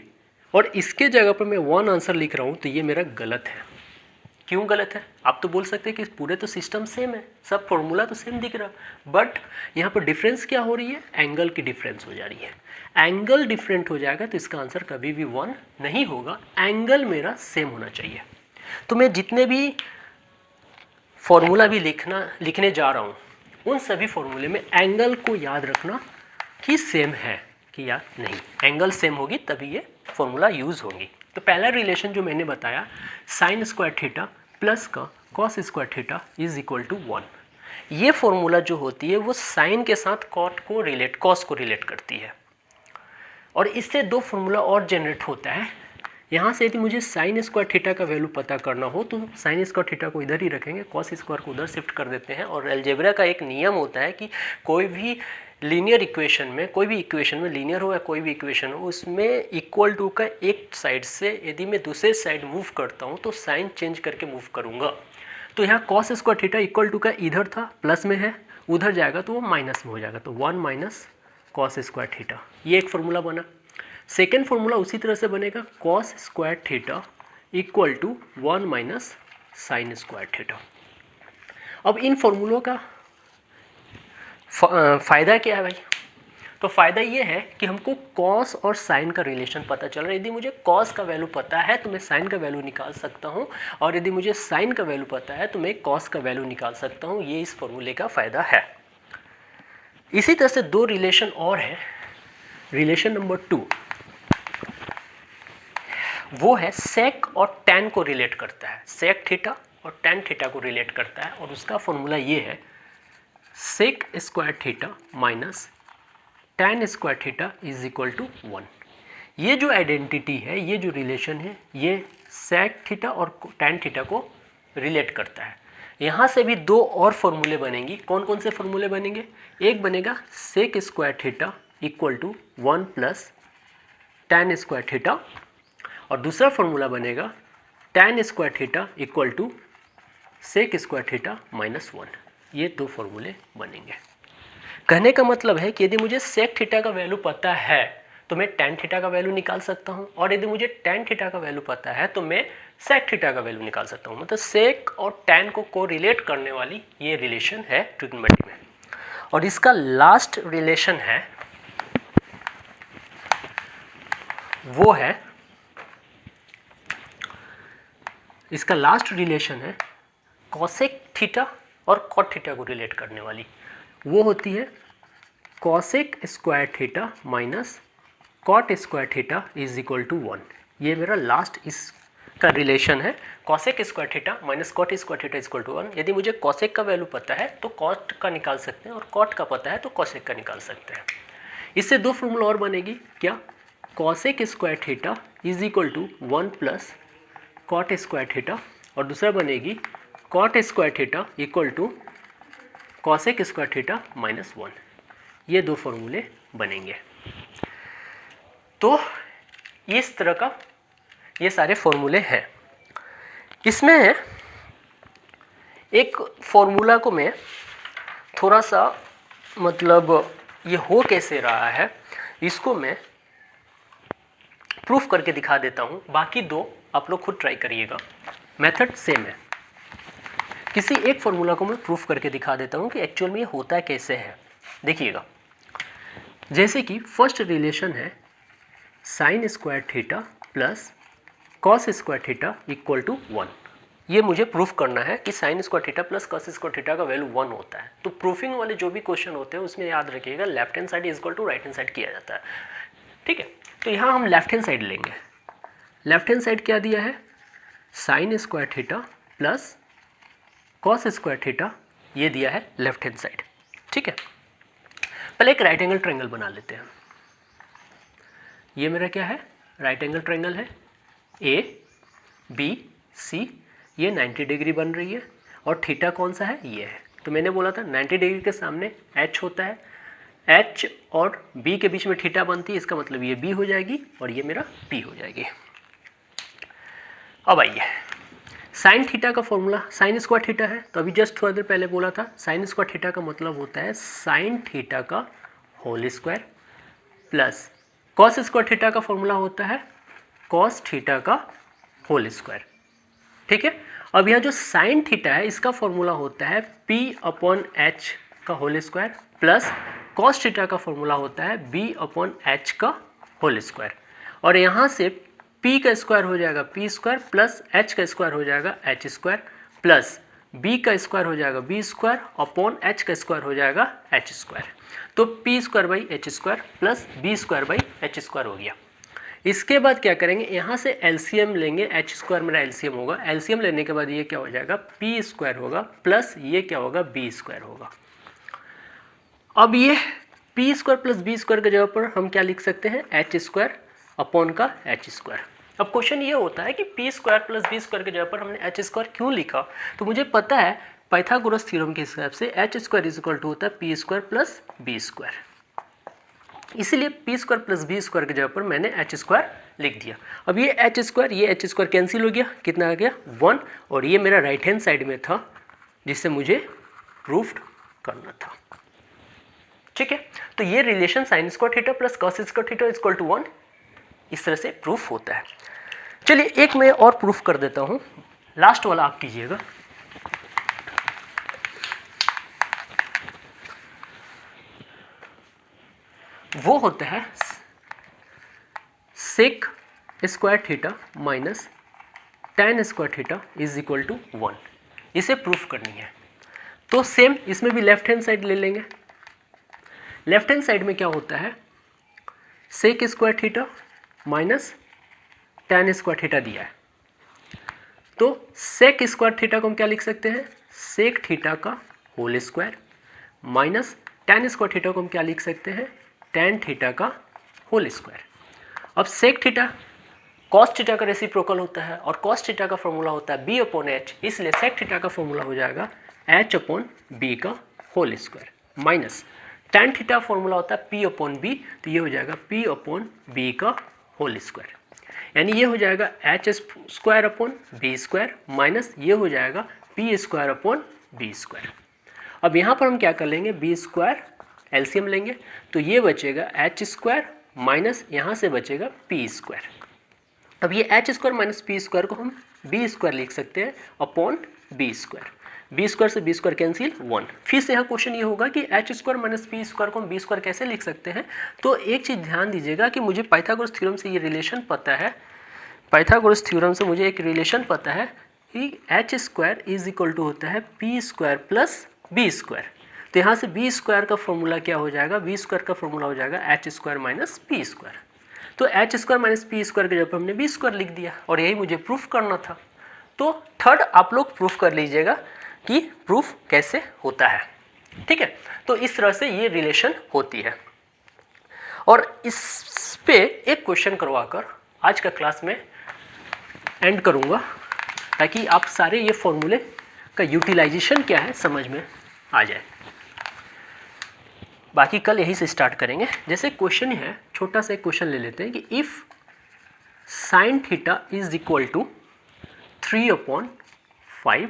और इसके जगह पर मैं 1 आंसर लिख रहा हूँ, तो ये मेरा गलत है। क्यों गलत है? आप तो बोल सकते हैं कि पूरे तो सिस्टम सेम है, सब फॉर्मूला तो सेम दिख रहा, बट यहाँ पर डिफरेंस क्या हो रही है? एंगल की डिफरेंस हो जा रही है। एंगल डिफरेंट हो जाएगा तो इसका आंसर कभी भी 1 नहीं होगा। एंगल मेरा सेम होना चाहिए। तो मैं जितने भी फॉर्मूला भी लिखने जा रहा हूँ उन सभी फॉर्मूले में एंगल को याद रखना कि सेम है कि या नहीं। एंगल सेम होगी तभी ये फॉर्मूला यूज होगी। तो पहला रिलेशन जो मैंने बताया, साइन स्क्वायर थीटा प्लस का cos square theta is equal to 1। ये फॉर्मूला जो होती है वो साइन के साथ कॉस को रिलेट करती है, और इससे 2 फॉर्मूला और जनरेट होता है। यहाँ से यदि मुझे साइन स्क्वायर थीटा का वैल्यू पता करना हो तो साइन स्क्वायर थीटा को इधर ही रखेंगे, कॉस स्क्वायर को उधर शिफ्ट कर देते हैं। और अलजेब्रा का एक नियम होता है कि कोई भी लीनियर इक्वेशन में, कोई भी इक्वेशन में, लीनियर हो या कोई भी इक्वेशन हो, उसमें इक्वल टू का एक साइड से यदि मैं दूसरे साइड मूव करता हूँ तो साइन चेंज करके मूव करूँगा। तो यहाँ cos square theta equal to का इधर था, प्लस में है, उधर जाएगा तो वो माइनस में हो जाएगा, तो 1 माइनस कॉस स्क्वायर थीटा, ये एक फॉर्मूला बना। सेकेंड फॉर्मूला उसी तरह से बनेगा, cos square theta equal to 1 minus sine square theta. अब इन फॉर्मूलों का फ़ायदा क्या है भाई? तो फ़ायदा ये है कि हमको कॉस और साइन का रिलेशन पता चल रहा है। यदि मुझे कॉस का वैल्यू पता है तो मैं साइन का वैल्यू निकाल सकता हूँ, और यदि मुझे साइन का वैल्यू पता है तो मैं कॉस का वैल्यू निकाल सकता हूँ। ये इस फॉर्मूले का फ़ायदा है। इसी तरह से 2 रिलेशन और है। रिलेशन नंबर 2 वो है सेक और टैन को रिलेट करता है। सेक थीटा और टैन थीटा को रिलेट करता है, और उसका फॉर्मूला ये है sec square theta minus tan square theta is equal to 1। ये जो आइडेंटिटी है, ये जो रिलेशन है, ये सेक थीटा और टैन थीटा को रिलेट करता है। यहाँ से भी 2 और फॉर्मूले बनेंगी। कौन कौन से फॉर्मूले बनेंगे? एक बनेगा sec square theta equal to 1 plus tan square theta, और दूसरा फॉर्मूला बनेगा tan square theta equal to sec square theta minus 1। ये 2 फॉर्मूले बनेंगे। कहने का मतलब है कि यदि मुझे सेक थीटा का वैल्यू पता है तो मैं टैन थीटा का वैल्यू निकाल सकता हूँ, और यदि मुझे टैन थीटा का वैल्यू पता है तो मैं सेक थीटा का वैल्यू निकाल सकता हूँ। मतलब सेक और टैन को रिलेट करने वाली ये रिलेशन है ट्रिग्नोमेट्री में। और इसका लास्ट रिलेशन है वो है, इसका लास्ट रिलेशन है कॉसेक थीटा और कॉट थीटा को रिलेट करने वाली। वो होती है cosec square theta minus cot square theta is equal to 1। ये मेरा लास्ट इसका रिलेशन है, cosec square theta minus cot square theta is equal to 1। यदि मुझे कॉसेक का वैल्यू पता है तो कॉट का निकाल सकते हैं, और कॉट का पता है तो कॉसेक का निकाल सकते हैं। इससे 2 फॉर्मूला और बनेगी। क्या? Cosec square theta is equal to 1 plus cot square theta, और दूसरा बनेगी cot square theta equal to cosec square theta minus 1। ये 2 फॉर्मूले बनेंगे। तो इस तरह का ये सारे फॉर्मूले हैं। इसमें एक फॉर्मूला को मैं थोड़ा सा मतलब ये हो कैसे रहा है इसको मैं प्रूफ करके दिखा देता हूँ, बाकी दो आप लोग खुद ट्राई करिएगा, मेथड सेम है। किसी एक फॉर्मूला को मैं प्रूफ करके दिखा देता हूँ कि एक्चुअल में ये होता कैसे है। देखिएगा, जैसे कि फर्स्ट रिलेशन है sine square theta plus cos square theta equal to 1। ये मुझे प्रूफ करना है कि sine square theta plus cos square theta का वैल्यू 1 होता है। तो प्रूफिंग वाले जो भी क्वेश्चन होते हैं उसमें याद रखिएगा left hand side is equal to right hand side किया जाता है। ठीक है, तो यहाँ हम लेफ्ट हैंड साइड लेंगे। लेफ्ट हैंड साइड क्या दिया है, sine square theta plus cos square theta, ये दिया है लेफ्ट हैंड साइड। ठीक है, पहले एक राइट एंगल ट्रायंगल बना लेते हैं। ये मेरा क्या है, राइट एंगल ट्रायंगल है, ए बी सी, ये 90 डिग्री बन रही है और थीटा कौन सा है, ये है। तो मैंने बोला था 90 डिग्री के सामने एच होता है, एच और बी के बीच में थीटा बनती है, इसका मतलब ये बी हो जाएगी और ये मेरा पी हो जाएगी। अब आइए, साइन थीटा का फॉर्मूला साइन स्क्वायर थीटा है, तो अभी जस्ट थोड़ा देर पहले बोला था साइन स्क्वायर थीटा का मतलब होता है साइन थीटा का whole square plus cos square theta का फॉर्मूला होता है कॉस थीटा का होल स्क्वायर। ठीक है, अब यहाँ जो साइन थीटा है इसका फॉर्मूला होता है p अपॉन एच का whole square plus cos theta का फॉर्मूला होता है b अपॉन एच का होल स्क्वायर, और यहाँ से p का स्क्वायर हो जाएगा p स्क्वायर प्लस h का स्क्वायर हो जाएगा h स्क्वायर प्लस b का स्क्वायर हो जाएगा b स्क्वायर अपॉन h का स्क्वायर हो जाएगा h स्क्वायर। तो p square by h square plus b square by h square हो गया। इसके बाद क्या करेंगे, यहाँ से एलसीएम लेंगे, एच स्क्वायर मेरा एलसीएम होगा, एलसीएम लेने के बाद ये क्या हो जाएगा, पी स्क्वायर होगा प्लस ये क्या होगा, बी स्क्वायर होगा। अब ये p square plus B square की जगह पर हम क्या लिख सकते हैं, एच स्क्वायर अपॉन का एच स्क्वायर। अब क्वेश्चन ये होता है कि p square plus B square की जगह पर हमने एच स्क्वायर क्यों लिखा, तो मुझे पता है पाइथागोरस थ्योरम के हिसाब से H square is equal to होता है P square plus B square, इसलिए P square plus B square की जगह पर मैंने एच स्क्वायर लिख दिया। अब ये एच स्क्वायर कैंसिल हो गया, कितना आ गया 1, और ये मेरा राइट हैंड साइड में था जिससे मुझे प्रूफ करना था। ठीक है, तो ये relation sine square theta plus cos square theta is equal to 1 इस तरह से प्रूफ होता है। चलिए एक मैं और प्रूफ कर देता हूँ, लास्ट वाला आप कीजिएगा। वो होता है sec square theta minus tan square theta is equal to 1, इसे प्रूफ करनी है। तो सेम इसमें भी लेफ्ट हैंड साइड ले लेंगे। लेफ्ट हैंड साइड में क्या होता है, sec square theta minus tan square theta दिया है, तो सेक स्क्वायर थीटा को हम क्या लिख सकते हैं, सेक थीटा का whole square minus tan square theta को हम क्या लिख सकते हैं, tan थीटा का होल स्क्वायर। अब सेक थीटा कॉस थीटा का रेसिप्रोकल होता है और कॉस थीटा का फॉर्मूला होता है b अपॉन एच, इसलिए सेक थीटा का फॉर्मूला हो जाएगा h अपॉन b का whole square minus tan theta formula होता है p अपॉन b, तो ये हो जाएगा p अपॉन b का होल स्क्वायर, यानी ये हो जाएगा h square upon b square minus ये हो जाएगा p square upon b square. अब यहाँ पर हम क्या कर लेंगे, b स्क्वायर एलसीएम लेंगे, तो ये बचेगा एच स्क्वायर माइनस यहाँ से बचेगा पी स्क्वायर। अब ये H square minus P square को हम बी स्क्वायर लिख सकते हैं upon B square, B square से बी स्क्वायर कैंसिल 1। फिर से यहाँ क्वेश्चन ये होगा कि H square minus P square को हम बी स्क्वायर कैसे लिख सकते हैं। तो एक चीज़ ध्यान दीजिएगा कि मुझे पाइथागोरस थ्योरम से ये रिलेशन पता है, पाइथागोरस थ्योरम से मुझे एक रिलेशन पता है कि H square is equal to होता है P square plus B square. तो यहाँ से बी स्क्वायर का फॉर्मूला क्या हो जाएगा, बी स्क्वायर का फॉर्मूला हो जाएगा H square minus P square. तो H square minus P square के जगह पर हमने बी स्क्वायर लिख दिया और यही मुझे प्रूफ करना था। तो थर्ड आप लोग प्रूफ कर लीजिएगा कि प्रूफ कैसे होता है। ठीक है, तो इस तरह से ये रिलेशन होती है। और इस पे एक क्वेश्चन करवाकर आज का क्लास में एंड करूँगा ताकि आप सारे ये फॉर्मूले का यूटिलाइजेशन क्या है समझ में आ जाए। बाकी कल यहीं से स्टार्ट करेंगे। जैसे क्वेश्चन है, छोटा सा एक क्वेश्चन ले लेते हैं कि if sine theta is equal to 3/5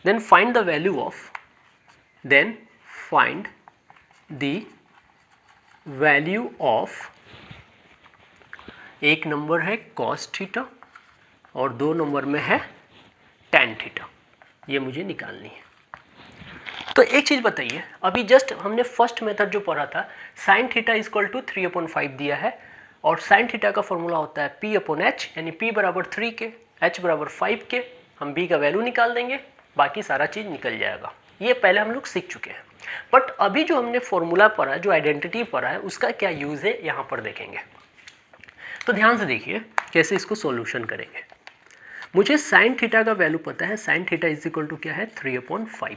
then find the value of, then find the value of, एक नंबर है cos थीटा और 2 नंबर में है tan थीटा, ये मुझे निकालनी है। तो एक चीज़ बताइए, अभी जस्ट हमने फर्स्ट मेथड जो पढ़ा था sin थीटा इक्वल टू 3/5 दिया है और sin थीटा का फॉर्मूला होता है P/H, यानी P बराबर 3 के, H बराबर 5 के, हम B का वैल्यू निकाल देंगे, बाकी सारा चीज़ निकल जाएगा। ये पहले हम लोग सीख चुके हैं। बट अभी जो हमने फॉर्मूला पढ़ा, जो आइडेंटिटी पढ़ा है, उसका क्या यूज़ है यहाँ पर देखेंगे। तो ध्यान से देखिए कैसे इसको सॉल्यूशन करेंगे। मुझे sin थीटा का वैल्यू पता है, sin theta is equal to क्या है 3/5।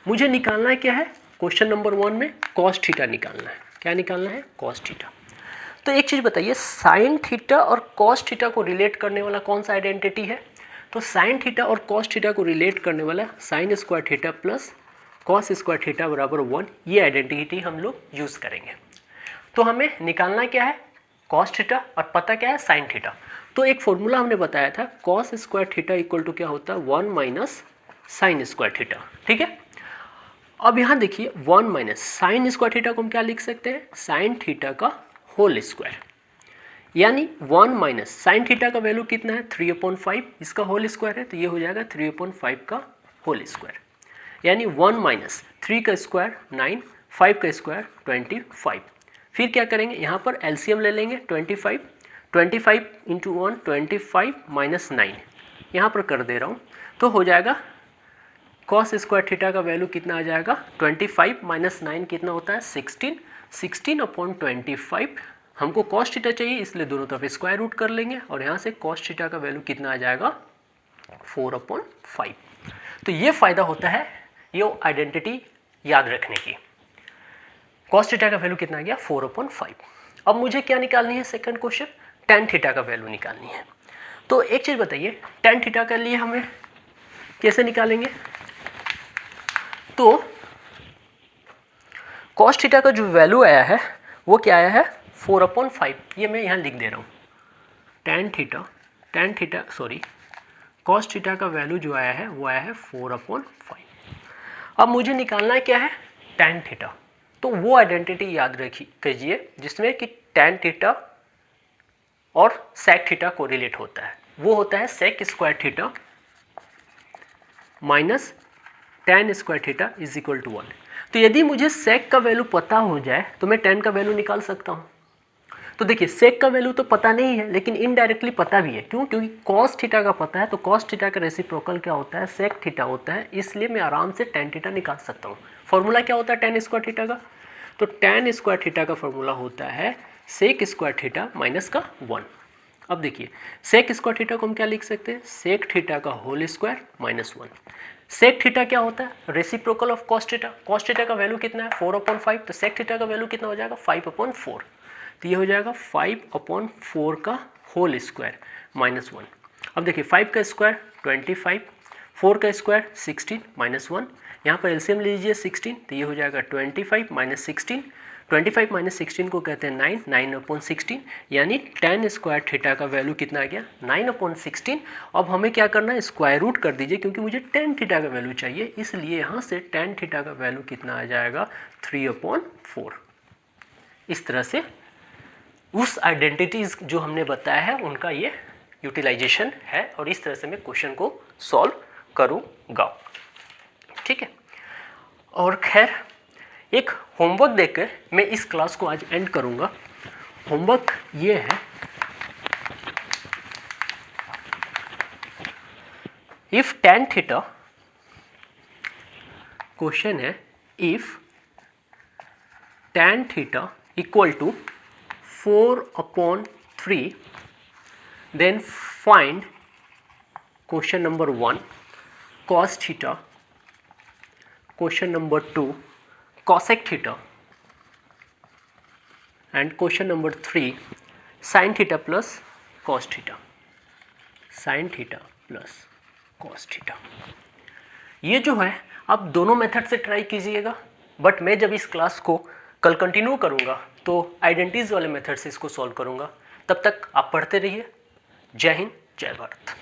मुझे निकालना है क्या है, क्वेश्चन नंबर 1 में cos थीटा निकालना है। क्या निकालना है, cos थीटा। तो एक चीज़ बताइए, sin थीटा और cos थीटा को रिलेट करने वाला कौन सा आइडेंटिटी है? तो sin थीटा और cos थीटा को रिलेट करने वाला sin square theta plus cos square theta बराबर 1, ये आइडेंटिटी हम लोग यूज़ करेंगे। तो हमें निकालना क्या है, cos थीटा, और पता क्या है, sin थीटा। तो एक फॉर्मूला हमने बताया था, cos square theta equal to क्या होता है 1 माइनस sin स्क्वायर थीटा। ठीक है, अब यहाँ देखिए 1 माइनस sin स्क्वायर थीटा को हम क्या लिख सकते हैं, sin थीटा का होल स्क्वायर, यानी 1 माइनस sin थीटा का वैल्यू कितना है 3/5, इसका होल स्क्वायर है, तो ये हो जाएगा 3/5 का होल स्क्वायर, यानी 1 माइनस 3 का स्क्वायर 9, 5 का स्क्वायर 25। फिर क्या करेंगे, यहाँ पर एलसीएम ले लेंगे 25 इंटू 1 25 माइनस 9, यहाँ पर कर दे रहा हूँ, तो हो जाएगा cos स्क्वायर थीटा का वैल्यू कितना आ जाएगा 25 माइनस 9 कितना होता है 16/25। हमको cos थीटा चाहिए, इसलिए दोनों तरफ स्क्वायर रूट कर लेंगे और यहाँ से cos थीटा का वैल्यू कितना आ जाएगा 4/5। तो ये फ़ायदा होता है ये आइडेंटिटी याद रखने की। cos थीटा का वैल्यू कितना आ गया 4/5। अब मुझे क्या निकालनी है, सेकंड क्वेश्चन, tan थीटा का वैल्यू निकालनी है। तो एक चीज़ बताइए, tan थीटा के लिए हमें कैसे निकालेंगे? तो cos थीटा का जो वैल्यू आया है वो क्या आया है 4/5, ये मैं यहाँ लिख दे रहा हूँ। cos थीटा का वैल्यू जो आया है वो आया है 4/5। अब मुझे निकालना है क्या है, tan थीटा। तो वो आइडेंटिटी याद कीजिए जिसमें कि tan थीटा और sec थीटा को रिलेट होता है, वो होता है sec square theta minus tan square theta is equal to 1। तो यदि मुझे sec का वैल्यू पता हो जाए तो मैं tan का वैल्यू निकाल सकता हूँ। तो देखिए sec का वैल्यू तो पता नहीं है, लेकिन इनडायरेक्टली पता भी है। क्यों? क्योंकि cos थीटा का पता है, तो cos थीटा का रेसिप्रोकल क्या होता है, sec थीटा होता है, इसलिए मैं आराम से tan थीटा निकाल सकता हूँ। फॉर्मूला क्या होता है tan स्क्वायर थीटा का? तो tan स्क्वायर थीटा का फॉर्मूला होता है sec स्क्वायर थीटा माइनस का 1। अब देखिए sec स्क्वायर थीटा को हम क्या लिख सकते हैं, sec थीटा का whole square minus 1। sec theta क्या होता है, reciprocal of cos theta. cos theta का वैल्यू कितना है 4/5, तो sec थीटा का वैल्यू कितना हो जाएगा 5/4। तो ये हो जाएगा 5/4 का होल स्क्वायर माइनस 1। अब देखिए 5 का स्क्वायर 25, 4 का स्क्वायर 16 माइनस 1, यहाँ पर एलसीएम लीजिए 16, तो ये हो जाएगा 25 माइनस 16। 25 माइनस 16 को कहते हैं 9, 9/16, यानी tan स्क्वायर थीटा का वैल्यू कितना आ गया 9/16। अब हमें क्या करना है, स्क्वायर रूट कर दीजिए, क्योंकि मुझे tan थीटा का वैल्यू चाहिए, इसलिए यहाँ से tan थीटा का वैल्यू कितना आ जाएगा 3/4। इस तरह से उस आइडेंटिटीज जो हमने बताया है उनका ये यूटिलाइजेशन है, और इस तरह से मैं क्वेश्चन को सॉल्व करूँगा। ठीक है, और खैर एक होमवर्क देकर मैं इस क्लास को आज एंड करूँगा। होमवर्क ये है, इफ tan थीटा, क्वेश्चन है if tan theta equal to 4/3, then find question number 1 cos theta, question number 2 cosec theta, and question number 3 sin theta plus cos theta, sin theta plus cos theta। ये जो है आप दोनों मेथड से ट्राई कीजिएगा, बट मैं जब इस क्लास को कल कंटिन्यू करूँगा तो आइडेंटिटीज वाले मेथड से इसको सॉल्व करूँगा। तब तक आप पढ़ते रहिए। जय हिंद, जय भारत।